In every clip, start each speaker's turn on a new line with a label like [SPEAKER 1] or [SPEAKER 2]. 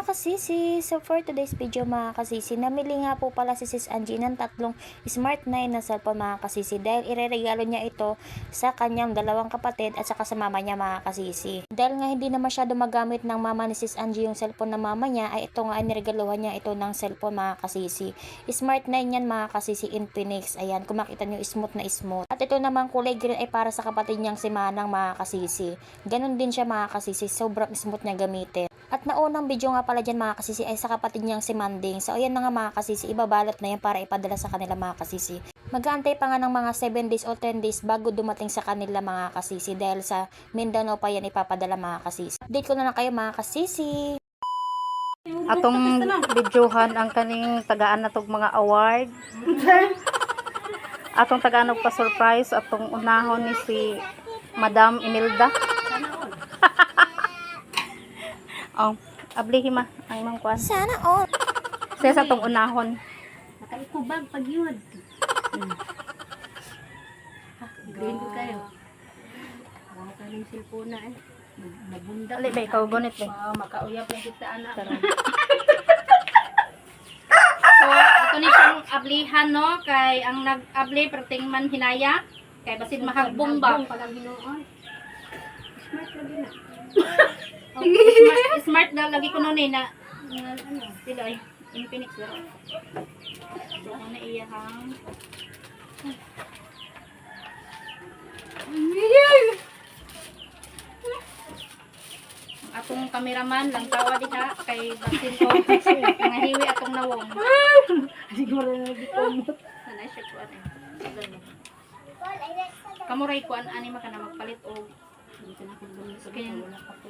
[SPEAKER 1] mga kasisi, so for today's video mga kasisi, namili nga po pala si Sis Angie ng tatlong Smart 9 na cellphone mga kasisi dahil ireregalo niya ito sa kanyang dalawang kapatid at saka sa mama niya mga kasisi. Dahil nga hindi na masyado magamit ng mama ni Sis Angie yung cellphone ng mama niya, ay ito nga ay niregaluhan niya ito ng cellphone mga kasisi. Smart 9 yan mga kasisi, Infinix. Ayan, kung makita niyo smooth na smooth. At ito naman kulay green ay para sa kapatid niyang si Manang mga kasisi. Ganon din siya mga kasisi, sobrang smooth niya gamitin. At naunang video nga pala dyan mga kasisi ay sa kapatid niyang si Manding. So ayan na nga mga kasisi, ibabalot na yan para ipadala sa kanila mga kasisi. Mag-aantay pa nga ng mga 7 days o 10 days bago dumating sa kanila mga kasisi dahil sa Mindanao pa yan ipapadala mga kasisi. Update ko na lang kayo mga kasisi.
[SPEAKER 2] Atong videohan ang kaning tagaan natog mga award. Atong tagaan og pa-surprise atong unahon ni si Madam Imelda. Oh, ablihi ma ang imong kuan.
[SPEAKER 1] Sana all.
[SPEAKER 2] Sa atong unahon.
[SPEAKER 3] Nakaikubag pag yun. Green ko kayo. Wala ka ng cellphone na eh. Nabunda.
[SPEAKER 2] Ali ba ikaw gunit ba?
[SPEAKER 3] Makauyap lang kita anak.
[SPEAKER 4] So, ato ni siyang ablihan no kay ang nag-abli perting man hinaya kay basin mahagbong ba.
[SPEAKER 3] Pag ang hinuon. Smart lagi na.
[SPEAKER 4] Oh, smart na lagi ko noon eh na ano sila ay Infinix pero. So, ako na iyahang atong cameraman lang tawa diha kay basin ko nga hiwi atong nawong.
[SPEAKER 3] Siguro na lagi kumot.
[SPEAKER 4] Sana siya kuan eh. Kamuray kuan ani maka na magpalit og
[SPEAKER 3] Dito na kung gumin sa
[SPEAKER 4] Kaya-
[SPEAKER 3] wala ka po.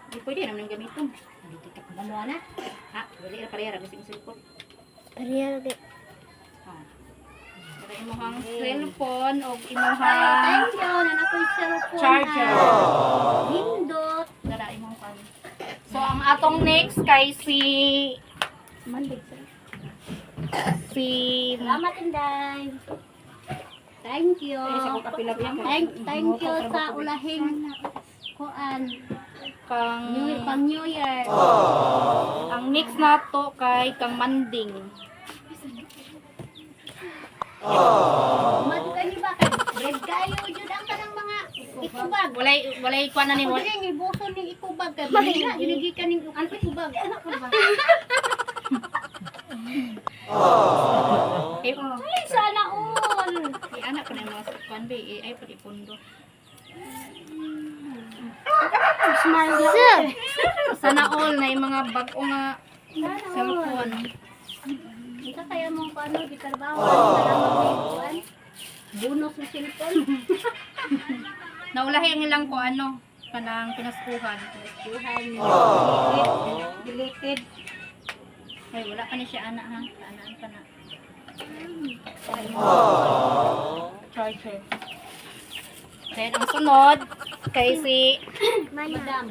[SPEAKER 4] di pwede naman gamiton.
[SPEAKER 3] Dito ka kung ano na.
[SPEAKER 4] Ha, dili ra pareha bising cellphone.
[SPEAKER 1] Real de.
[SPEAKER 4] Oh. Para imuhang cellphone og imuhang
[SPEAKER 3] Thank you. Nanakoy cellphone.
[SPEAKER 4] charger.
[SPEAKER 3] Hindot.
[SPEAKER 4] Dara imong pan. So ang atong next kay si
[SPEAKER 3] Mandig sa.
[SPEAKER 4] si
[SPEAKER 3] Salamat Inday. Thank you.
[SPEAKER 4] Ay, sa ko kapila yan.
[SPEAKER 3] Thank you sa ulahing kuan.
[SPEAKER 4] Kang
[SPEAKER 3] Pang New Year.
[SPEAKER 4] ang next nato kay kang Manding.
[SPEAKER 3] Madugay ni ba kay bread kayo jud ang kanang mga ikubag.
[SPEAKER 4] Walay kuan na ni mo.
[SPEAKER 3] Wala ni buso ning ikubag kay mahina ginigikan ning ang ikubag. Ano ko ba?
[SPEAKER 4] Eh,
[SPEAKER 3] Ay sana all.
[SPEAKER 4] anak ko na yung mga kuan ba ay pati pundo.
[SPEAKER 3] Smile.
[SPEAKER 4] Sana all na yung mga bag-o nga cellphone.
[SPEAKER 3] Ika kaya mo paano di trabaho ang kuan. Bonus sa cellphone.
[SPEAKER 4] Naulahi ang ilang ko ano kanang pinaskuhan.
[SPEAKER 3] Tuhan. Deleted.
[SPEAKER 4] Ay wala pa ni siya anak ha. Anaan pa na. Charger. Then ang sunod kay si
[SPEAKER 3] Madam.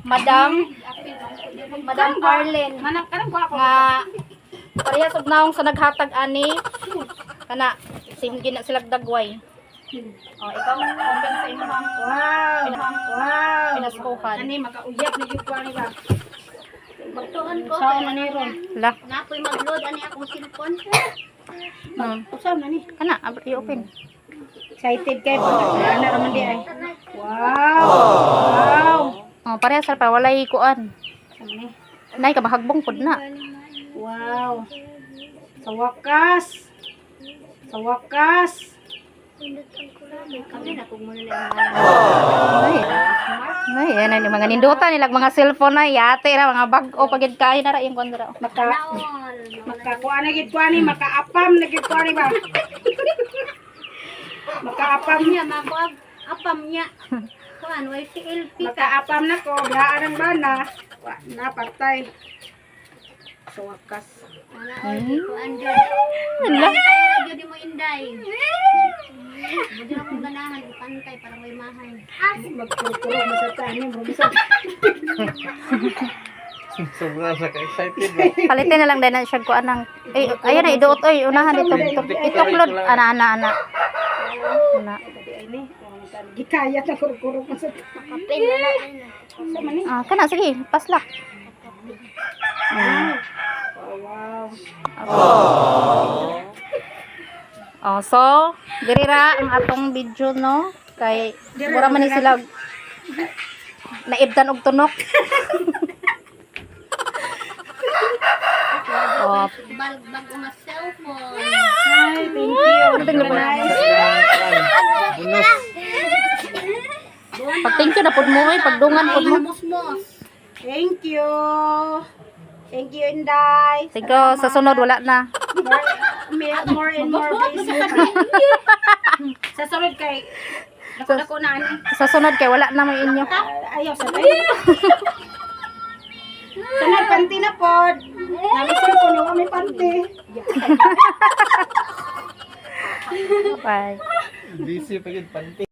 [SPEAKER 4] Madam Arlen
[SPEAKER 3] Manang kanang gwapo.
[SPEAKER 4] nga parehas og naong sa naghatag ani kana gina sila dagway. Oh, ikaw open sa imong
[SPEAKER 3] Wow. Wow.
[SPEAKER 4] pinaskuhan.
[SPEAKER 3] Ani makauyap ni jud kuan ba. Magtuon ko.
[SPEAKER 4] Saan man ni ron? La.
[SPEAKER 3] Napoy mag-load ani akong cellphone.
[SPEAKER 4] Usa man ni. Kana i-open.
[SPEAKER 3] Excited kay ana raman di ay. Wow. Wow.
[SPEAKER 4] Oh, parehas pa walay kuan.
[SPEAKER 3] Ani.
[SPEAKER 4] Nay ka mahagbong pud na.
[SPEAKER 3] Wow. Sa wakas. Sa wakas. Kami na kung muna lang.
[SPEAKER 4] Ay, yan ay mga nindutan nilag mga cellphone na yate ra mga bag-o pagid kain na ra yung kuan dira.
[SPEAKER 3] Makakuha na gid kuani, makaapam na gid kuani ba? Makaapam niya, makuha apam niya. Kuan way TLP ka. Makaapam na ko, biyaan ang bana. Wa na patay. Sa wakas. Ana oy kuan jud.
[SPEAKER 4] Ala.
[SPEAKER 3] Jud mo inday. Hindi ako ganahan ipantay para may mahay. Magpuro mo sa tani mo bisa.
[SPEAKER 5] Sobrang excited ba?
[SPEAKER 4] Palitin na lang din na siya kuan nang ayan na iduot oy unahan dito. Ituklod ana. Ana.
[SPEAKER 3] Gikaya na kurkurok mo sa
[SPEAKER 4] Ah, kana sige, paslak.
[SPEAKER 2] Oh, so dirira ang atong video no kay mura man ni sila naibdan og tunok. Oh,
[SPEAKER 4] Bag nga cellphone.
[SPEAKER 3] Ay, thank you.
[SPEAKER 5] Unos.
[SPEAKER 2] pag-thank you na pud mo ay pagdungan pud mo.
[SPEAKER 4] Musmos.
[SPEAKER 3] Thank you. Thank you, Inday.
[SPEAKER 2] Thank you, sa sunod wala na.
[SPEAKER 3] More and more days. Sa sunod kay dako na ani.
[SPEAKER 2] Sa sunod kay wala na may inyo.
[SPEAKER 3] Ayaw sa tayo. Sunod panty na pod. Namisin ko ni may panty.
[SPEAKER 2] Bye.
[SPEAKER 5] Busy pa yun, panty.